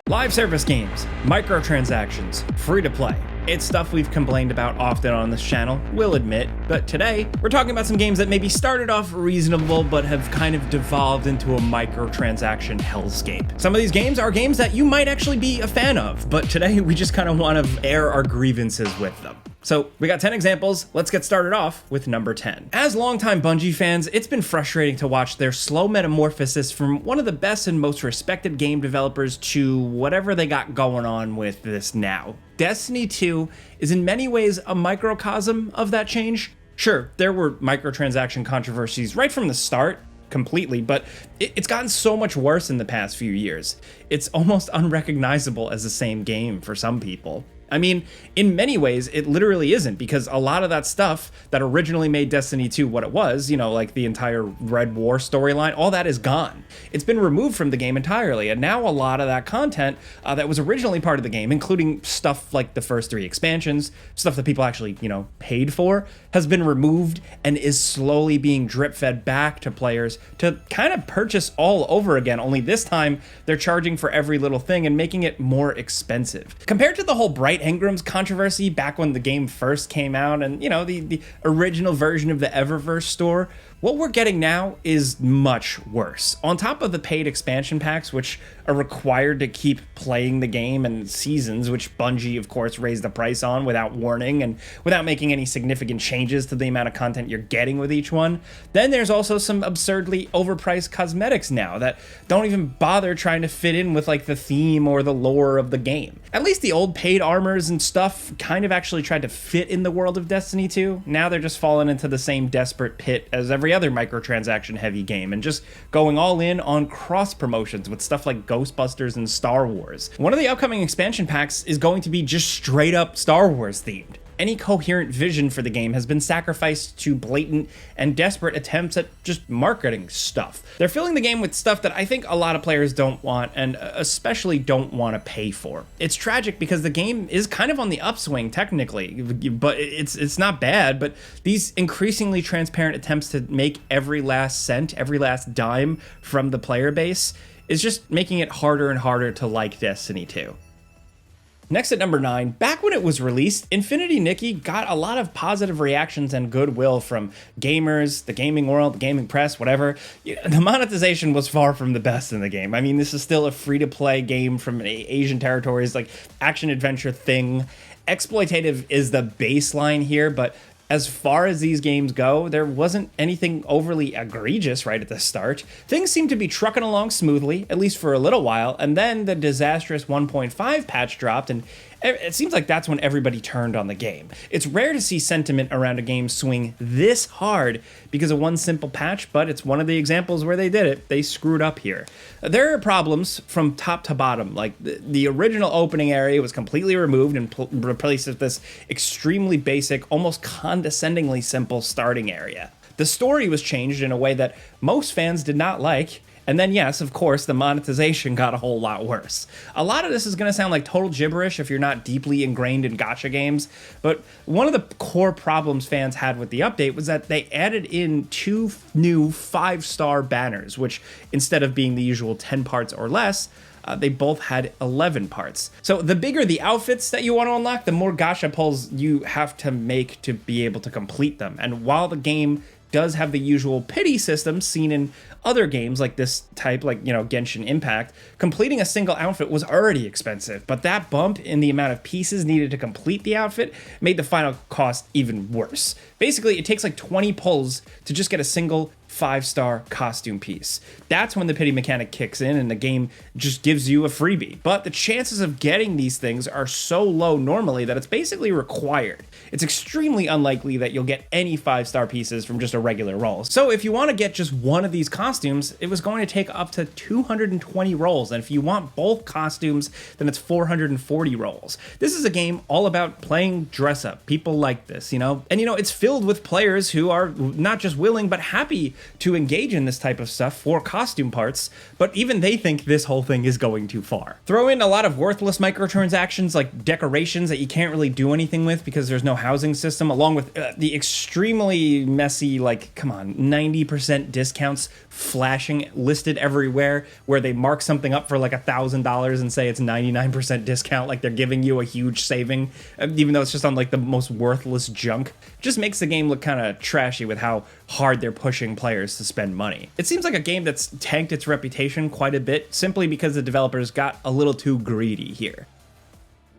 Live service games, microtransactions, free to play. It's stuff we've complained about often on this channel, we'll admit, but today we're talking about some games that maybe started off reasonable but have kind of devolved into a microtransaction hellscape. Some of these games are games that you might actually be a fan of, but today we just kind of want to air our grievances with them. So we got 10 examples, let's get started off with number 10. As longtime Bungie fans, it's been frustrating to watch their slow metamorphosis from one of the best and most respected game developers to whatever they got going on with this now. Destiny 2 is in many ways a microcosm of that change. Sure, there were microtransaction controversies right from the start, completely, but it's gotten so much worse in the past few years. It's almost unrecognizable as the same game for some people. I mean, in many ways, it literally isn't, because a lot of that stuff that originally made Destiny 2 what it was, you know, like the entire Red War storyline, all that is gone. It's been removed from the game entirely, and now a lot of that content that was originally part of the game, including stuff like the first 3 expansions, stuff that people actually, you know, paid for, has been removed and is slowly being drip-fed back to players to kind of purchase all over again, only this time they're charging for every little thing and making it more expensive. Compared to the whole Bright Engram's controversy back when the game first came out and, you know, the original version of the Eververse store, what we're getting now is much worse. On top of the paid expansion packs, which are required to keep playing the game, and seasons, which Bungie, of course, raised the price on without warning and without making any significant changes to the amount of content you're getting with each one, then there's also some absurdly overpriced cosmetics now that don't even bother trying to fit in with like the theme or the lore of the game. At least the old paid armors and stuff kind of actually tried to fit in the world of Destiny 2. Now they're just falling into the same desperate pit as every other microtransaction heavy game and just going all in on cross promotions with stuff like Ghostbusters and Star Wars. One of the upcoming expansion packs is going to be just straight up Star Wars themed. Any coherent vision for the game has been sacrificed to blatant and desperate attempts at just marketing stuff. They're filling the game with stuff that I think a lot of players don't want, and especially don't want to pay for. It's tragic because the game is kind of on the upswing technically, but it's not bad, but these increasingly transparent attempts to make every last cent, every last dime from the player base is just making it harder and harder to like Destiny 2. Next at number 9, back when it was released, Infinity Nikki got a lot of positive reactions and goodwill from gamers, the gaming world, the gaming press, whatever. The monetization was far from the best in the game. I mean, this is still a free-to-play game from Asian territories, like action-adventure thing. Exploitative is the baseline here, but as far as these games go, there wasn't anything overly egregious right at the start. Things seemed to be trucking along smoothly, at least for a little while, and then the disastrous 1.5 patch dropped, and it seems like that's when everybody turned on the game. It's rare to see sentiment around a game swing this hard because of one simple patch, but it's one of the examples where they did it. They screwed up here. There are problems from top to bottom, like the original opening area was completely removed and replaced with this extremely basic, almost condescendingly simple starting area. The story was changed in a way that most fans did not like. And then, yes, of course, the monetization got a whole lot worse. A lot of this is going to sound like total gibberish if you're not deeply ingrained in gacha games, but one of the core problems fans had with the update was that they added in 2 new 5-star banners, which instead of being the usual 10 parts or less, they both had 11 parts. So the bigger the outfits that you want to unlock, the more gacha pulls you have to make to be able to complete them. And while the game does have the usual pity system seen in other games like this type, like, you know, Genshin Impact, completing a single outfit was already expensive, but that bump in the amount of pieces needed to complete the outfit made the final cost even worse. Basically, it takes like 20 pulls to just get a single 5-star costume piece. That's when the pity mechanic kicks in and the game just gives you a freebie. But the chances of getting these things are so low normally that it's basically required. It's extremely unlikely that you'll get any 5-star pieces from just a regular roll. So if you want to get just one of these costumes, it was going to take up to 220 rolls. And if you want both costumes, then it's 440 rolls. This is a game all about playing dress up. People like this, you know? And you know, it's filled with players who are not just willing, but happy to engage in this type of stuff for costume parts, but even they think this whole thing is going too far. Throw in a lot of worthless microtransactions like decorations that you can't really do anything with because there's no housing system, along with the extremely messy, like, come on, 90% discounts flashing listed everywhere, where they mark something up for like $1,000 and say it's 99% discount, like they're giving you a huge saving, even though it's just on like the most worthless junk. Just makes the game look kind of trashy with how hard they're pushing players to spend money. It seems like a game that's tanked its reputation quite a bit simply because the developers got a little too greedy here.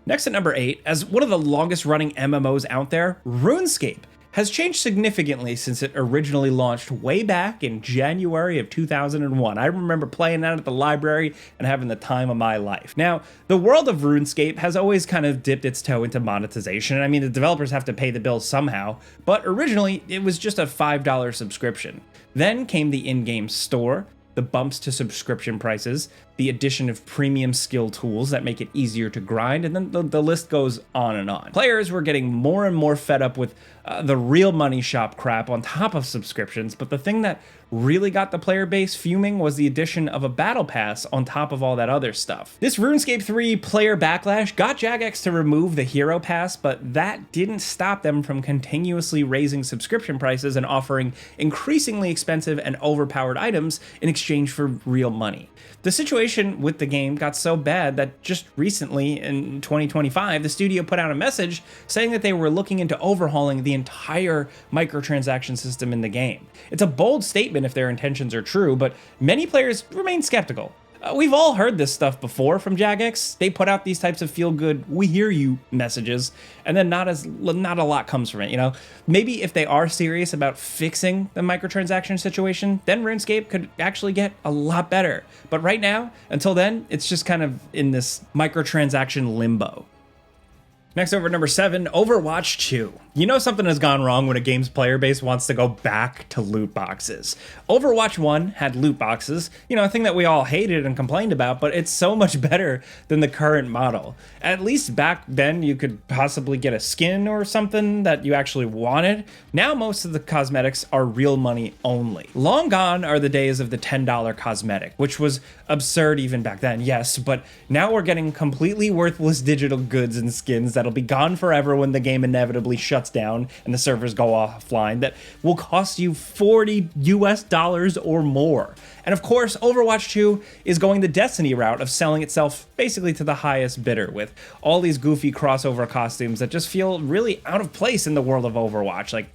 Next at number 8, as one of the longest running MMOs out there, RuneScape has changed significantly since it originally launched way back in January of 2001. I remember playing that at the library and having the time of my life. Now, the world of RuneScape has always kind of dipped its toe into monetization. I mean, the developers have to pay the bills somehow, but originally it was just a $5 subscription. Then came the in-game store, the bumps to subscription prices, the addition of premium skill tools that make it easier to grind, and then the list goes on and on. Players were getting more and more fed up with the real money shop crap on top of subscriptions, but the thing that really got the player base fuming was the addition of a battle pass on top of all that other stuff. This RuneScape 3 player backlash got Jagex to remove the hero pass, but that didn't stop them from continuously raising subscription prices and offering increasingly expensive and overpowered items in exchange for real money. The situation with the game got so bad that just recently, in 2025, the studio put out a message saying that they were looking into overhauling the entire microtransaction system in the game. It's a bold statement if their intentions are true, but many players remain skeptical. We've all heard this stuff before from Jagex. They put out these types of feel-good, we hear you messages, and then not a lot comes from it, you know? Maybe if they are serious about fixing the microtransaction situation, then RuneScape could actually get a lot better. But right now, until then, it's just kind of in this microtransaction limbo. Next, over at number 7, Overwatch 2. You know something has gone wrong when a game's player base wants to go back to loot boxes. Overwatch 1 had loot boxes, you know, a thing that we all hated and complained about, but it's so much better than the current model. At least back then you could possibly get a skin or something that you actually wanted. Now most of the cosmetics are real money only. Long gone are the days of the $10 cosmetic, which was absurd even back then, yes, but now we're getting completely worthless digital goods and skins that'll be gone forever when the game inevitably shuts down and the servers go offline that will cost you $40 US or more. And of course, Overwatch 2 is going the Destiny route of selling itself basically to the highest bidder with all these goofy crossover costumes that just feel really out of place in the world of Overwatch, like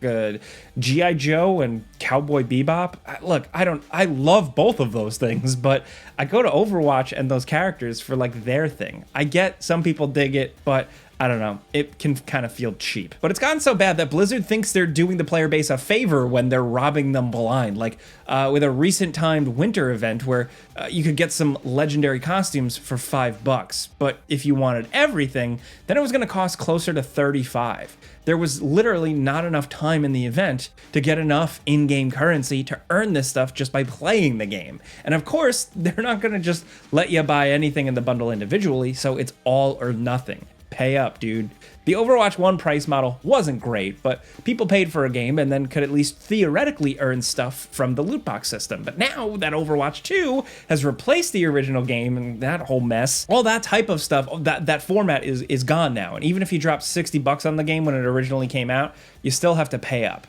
G.I. Joe and Cowboy Bebop. Look, I love both of those things, but I go to Overwatch and those characters for like their thing. I get some people dig it, but I don't know, it can kind of feel cheap. But it's gotten so bad that Blizzard thinks they're doing the player base a favor when they're robbing them blind, like with a recent timed winter event where you could get some legendary costumes for $5, but if you wanted everything, then it was gonna cost closer to $35. There was literally not enough time in the event to get enough in-game currency to earn this stuff just by playing the game. And of course, they're not gonna just let you buy anything in the bundle individually, so it's all or nothing. Pay up, dude. The Overwatch 1 price model wasn't great, but people paid for a game and then could at least theoretically earn stuff from the loot box system. But now that Overwatch 2 has replaced the original game and that whole mess, all that type of stuff, that format is gone now. And even if you drop $60 on the game when it originally came out, you still have to pay up.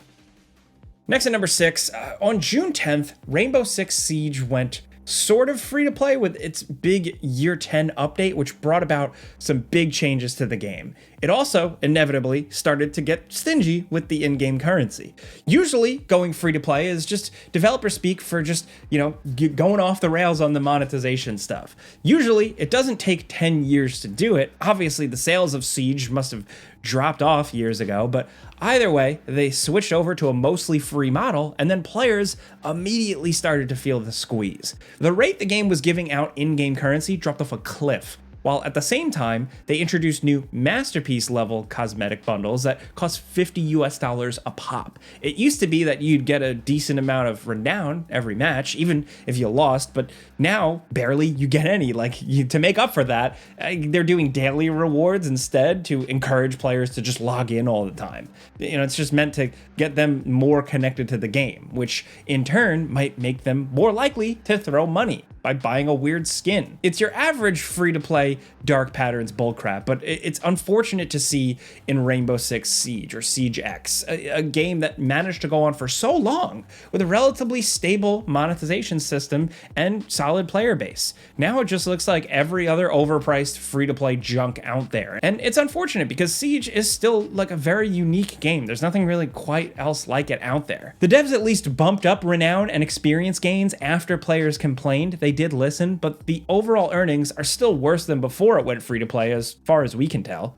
Next at number 6, on June 10th, Rainbow Six Siege went sort of free to play with its big Year 10 update, which brought about some big changes to the game. It also inevitably started to get stingy with the in-game currency. Usually, going free to play is just developer speak for just, you know, going off the rails on the monetization stuff. Usually, it doesn't take 10 years to do it. Obviously, the sales of Siege must have dropped off years ago, but either way, they switched over to a mostly free model, and then players immediately started to feel the squeeze. The rate the game was giving out in-game currency dropped off a cliff, while at the same time, they introduced new masterpiece level cosmetic bundles that cost $50 a pop. It used to be that you'd get a decent amount of renown every match, even if you lost, but now barely you get any. To make up for that, they're doing daily rewards instead to encourage players to just log in all the time. It's just meant to get them more connected to the game, which in turn might make them more likely to throw money by buying a weird skin. It's your average free-to-play Dark Patterns bullcrap, but it's unfortunate to see in Rainbow Six Siege or Siege X, a game that managed to go on for so long with a relatively stable monetization system and solid player base. Now it just looks like every other overpriced free-to-play junk out there. And it's unfortunate because Siege is still a very unique game. There's nothing really quite else like it out there. The devs at least bumped up renown and experience gains after players complained. They did listen, but the overall earnings are still worse than before it went free to play, as far as we can tell.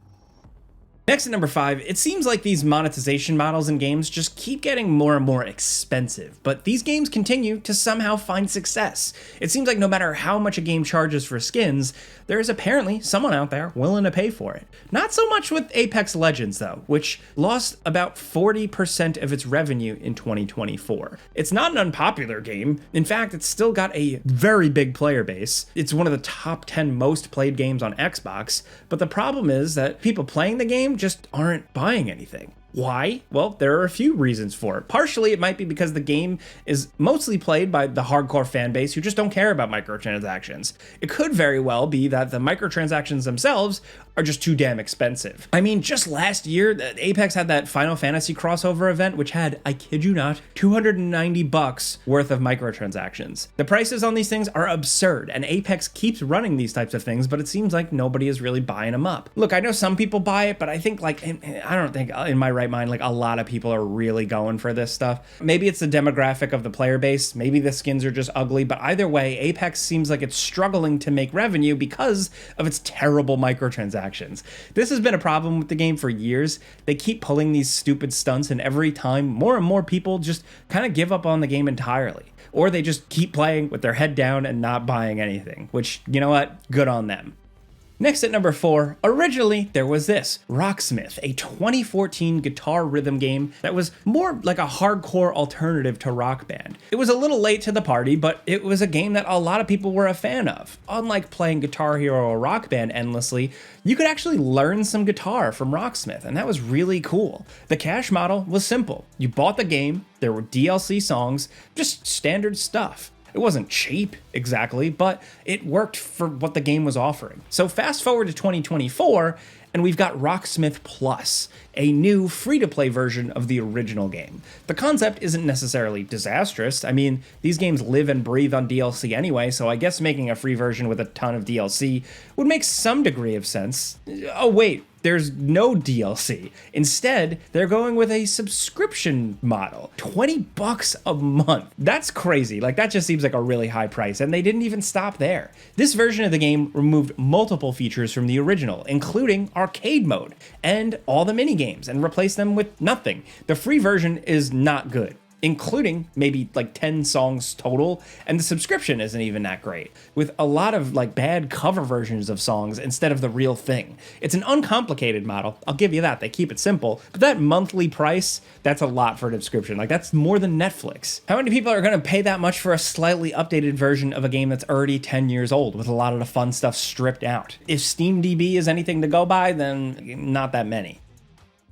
Next at number 5, it seems like these monetization models in games just keep getting more and more expensive, but these games continue to somehow find success. It seems like no matter how much a game charges for skins, there is apparently someone out there willing to pay for it. Not so much with Apex Legends though, which lost about 40% of its revenue in 2024. It's not an unpopular game. In fact, it's still got a very big player base. It's one of the top 10 most played games on Xbox, but the problem is that people playing the game just aren't buying anything. Why? Well, there are a few reasons for it. Partially, it might be because the game is mostly played by the hardcore fan base who just don't care about microtransactions. It could very well be that the microtransactions themselves are just too damn expensive. I mean, just last year, Apex had that Final Fantasy crossover event, which had, I kid you not, $290 worth of microtransactions. The prices on these things are absurd, and Apex keeps running these types of things, but it seems like nobody is really buying them up. Look, I know some people buy it, but I think I don't think in my right mind, a lot of people are really going for this stuff. Maybe it's the demographic of the player base, maybe the skins are just ugly, but either way, Apex seems like it's struggling to make revenue because of its terrible microtransactions. This has been a problem with the game for years. They keep pulling these stupid stunts, and every time more and more people just kind of give up on the game entirely. Or they just keep playing with their head down and not buying anything, which, you know what? Good on them. Next at number 4, originally there was this, Rocksmith, a 2014 guitar rhythm game that was more like a hardcore alternative to Rock Band. It was a little late to the party, but it was a game that a lot of people were a fan of. Unlike playing Guitar Hero or Rock Band endlessly, you could actually learn some guitar from Rocksmith, and that was really cool. The cash model was simple. You bought the game, there were DLC songs, just standard stuff. It wasn't cheap, exactly, but it worked for what the game was offering. So fast forward to 2024, and we've got Rocksmith Plus, a new free-to-play version of the original game. The concept isn't necessarily disastrous. I mean, these games live and breathe on DLC anyway, so I guess making a free version with a ton of DLC would make some degree of sense. Oh wait, there's no DLC. Instead, they're going with a subscription model. $20 a month. That's crazy. That just seems like a really high price, and they didn't even stop there. This version of the game removed multiple features from the original, including arcade mode and all the minigames, and replaced them with nothing. The free version is not good, including maybe 10 songs total, and the subscription isn't even that great, with a lot of bad cover versions of songs instead of the real thing. It's an uncomplicated model, I'll give you that, they keep it simple, but that monthly price, that's a lot for a subscription. That's more than Netflix. How many people are gonna pay that much for a slightly updated version of a game that's already 10 years old with a lot of the fun stuff stripped out? If SteamDB is anything to go by, then not that many.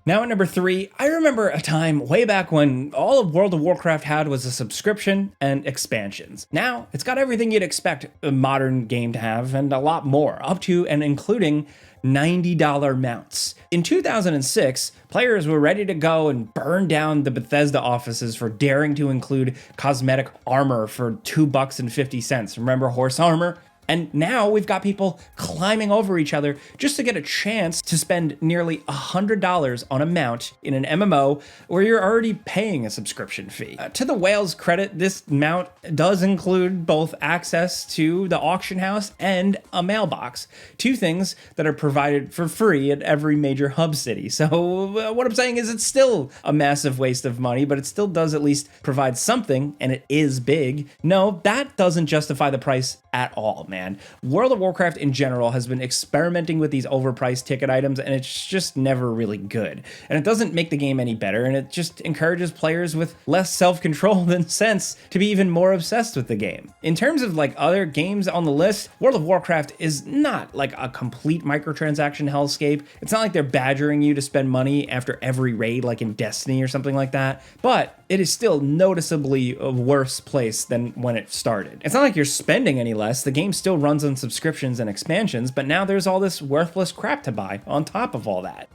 Now at number 3, I remember a time way back when all of World of Warcraft had was a subscription and expansions. Now, it's got everything you'd expect a modern game to have and a lot more, up to and including $90 mounts. In 2006, players were ready to go and burn down the Bethesda offices for daring to include cosmetic armor for $2.50. Remember horse armor? And now we've got people climbing over each other just to get a chance to spend nearly $100 on a mount in an MMO where you're already paying a subscription fee. To the whale's credit, this mount does include both access to the auction house and a mailbox, two things that are provided for free at every major hub city. So what I'm saying is it's still a massive waste of money, but it still does at least provide something, and it is big. No, that doesn't justify the price at all, man. man. World of Warcraft in general has been experimenting with these overpriced ticket items, and it's just never really good. And it doesn't make the game any better, and it just encourages players with less self-control than sense to be even more obsessed with the game. In terms of like other games on the list, World of Warcraft is not like a complete microtransaction hellscape. It's not like they're badgering you to spend money after every raid like in Destiny or something like that, but it is still noticeably a worse place than when it started. It's not like you're spending any less, the game still runs on subscriptions and expansions, but now there's all this worthless crap to buy on top of all that.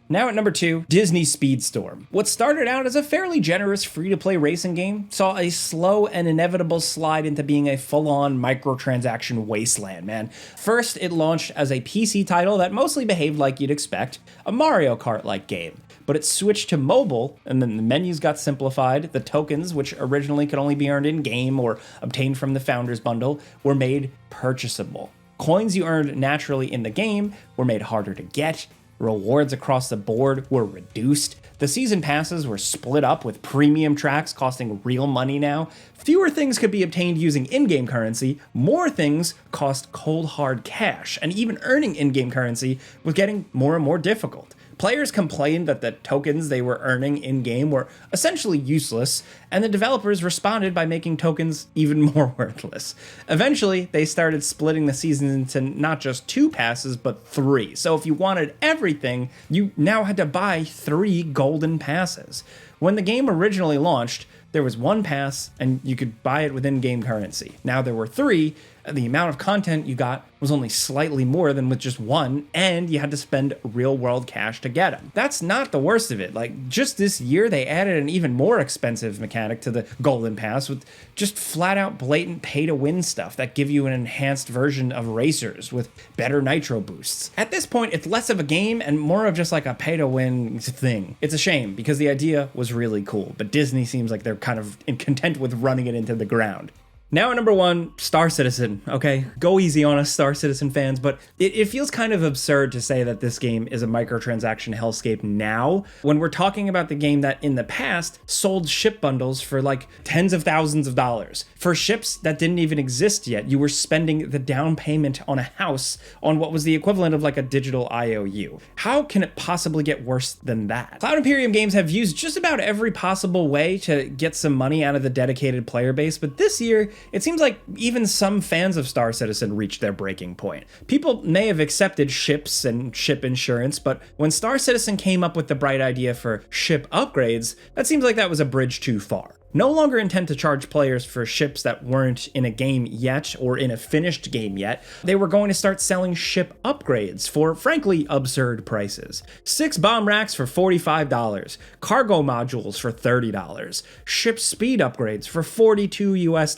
Now at number 2, Disney Speedstorm. What started out as a fairly generous free-to-play racing game saw a slow and inevitable slide into being a full-on microtransaction wasteland, man. First, it launched as a PC title that mostly behaved like you'd expect, a Mario Kart-like game. But it switched to mobile, and then the menus got simplified. The tokens, which originally could only be earned in-game or obtained from the Founders Bundle, were made purchasable. Coins you earned naturally in the game were made harder to get. Rewards across the board were reduced. The season passes were split up with premium tracks costing real money now. Fewer things could be obtained using in-game currency, more things cost cold hard cash, and even earning in-game currency was getting more and more difficult. Players complained that the tokens they were earning in-game were essentially useless, and the developers responded by making tokens even more worthless. Eventually, they started splitting the seasons into not just 2 passes, but 3. So if you wanted everything, you now had to buy 3 golden passes. When the game originally launched, there was 1 pass, and you could buy it with in-game currency. Now there were 3, and the amount of content you got was only slightly more than with just 1, and you had to spend real-world cash to get them. That's not the worst of it. Like, just this year, they added an even more expensive mechanic to the Golden Pass with just flat-out blatant pay-to-win stuff that give you an enhanced version of racers with better nitro boosts. At this point, it's less of a game and more of just like a pay-to-win thing. It's a shame, because the idea was really cool, but Disney seems like they're kind of content with running it into the ground. Now at number 1, Star Citizen, okay? Go easy on us, Star Citizen fans, but it feels kind of absurd to say that this game is a microtransaction hellscape now, when we're talking about the game that in the past sold ship bundles for like tens of thousands of dollars. For ships that didn't even exist yet, you were spending the down payment on a house on what was the equivalent of like a digital IOU. How can it possibly get worse than that? Cloud Imperium Games have used just about every possible way to get some money out of the dedicated player base, but this year, it seems like even some fans of Star Citizen reached their breaking point. People may have accepted ships and ship insurance, but when Star Citizen came up with the bright idea for ship upgrades, that seems like that was a bridge too far. No longer intend to charge players for ships that weren't in a game yet or in a finished game yet. They were going to start selling ship upgrades for, frankly, absurd prices. 6 bomb racks for $45, cargo modules for $30, ship speed upgrades for $42 US.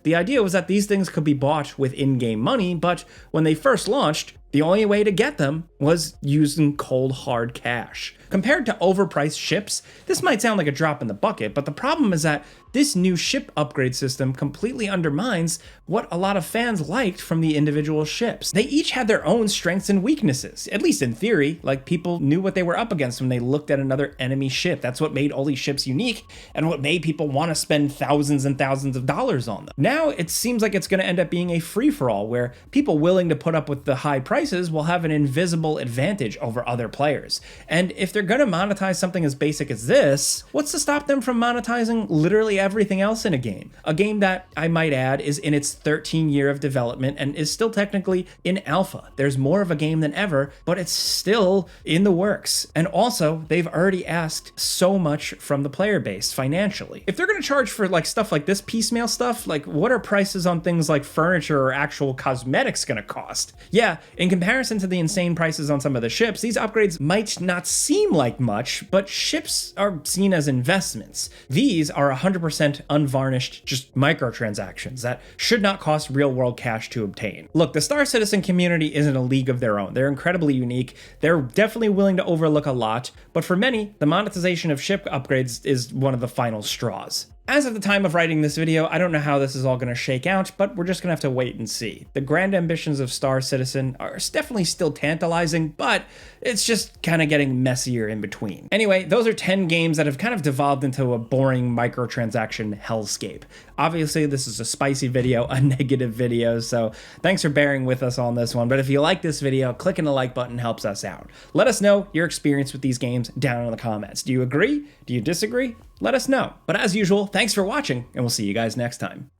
The idea was that these things could be bought with in-game money, but when they first launched, the only way to get them was using cold hard cash. Compared to overpriced ships, this might sound like a drop in the bucket, but the problem is that this new ship upgrade system completely undermines what a lot of fans liked from the individual ships. They each had their own strengths and weaknesses, at least in theory. Like, people knew what they were up against when they looked at another enemy ship. That's what made all these ships unique, and what made people want to spend thousands and thousands of dollars on them. Now, it seems like it's going to end up being a free-for-all, where people willing to put up with the high prices will have an invisible advantage over other players. And if they're going to monetize something as basic as this, what's to stop them from monetizing literally everything else in a game? A game that, I might add, is in its 13th year of development and is still technically in alpha. There's more of a game than ever, but it's still in the works. And also, they've already asked so much from the player base financially. If they're going to charge for like stuff like this piecemeal stuff, like what are prices on things like furniture or actual cosmetics going to cost? Yeah, in comparison to the insane prices on some of the ships, these upgrades might not seem like much, but ships are seen as investments. These are 100% unvarnished, just microtransactions that should not cost real-world cash to obtain. Look, the Star Citizen community isn't a league of their own. They're incredibly unique. They're definitely willing to overlook a lot, but for many, the monetization of ship upgrades is one of the final straws. As of the time of writing this video, I don't know how this is all going to shake out, but we're just going to have to wait and see. The grand ambitions of Star Citizen are definitely still tantalizing, but it's just kind of getting messier in between. Anyway, those are 10 games that have kind of devolved into a boring microtransaction hellscape. Obviously, this is a spicy video, a negative video, so thanks for bearing with us on this one. But if you like this video, clicking the like button helps us out. Let us know your experience with these games down in the comments. Do you agree? Do you disagree? Let us know. But as usual, thanks for watching, and we'll see you guys next time.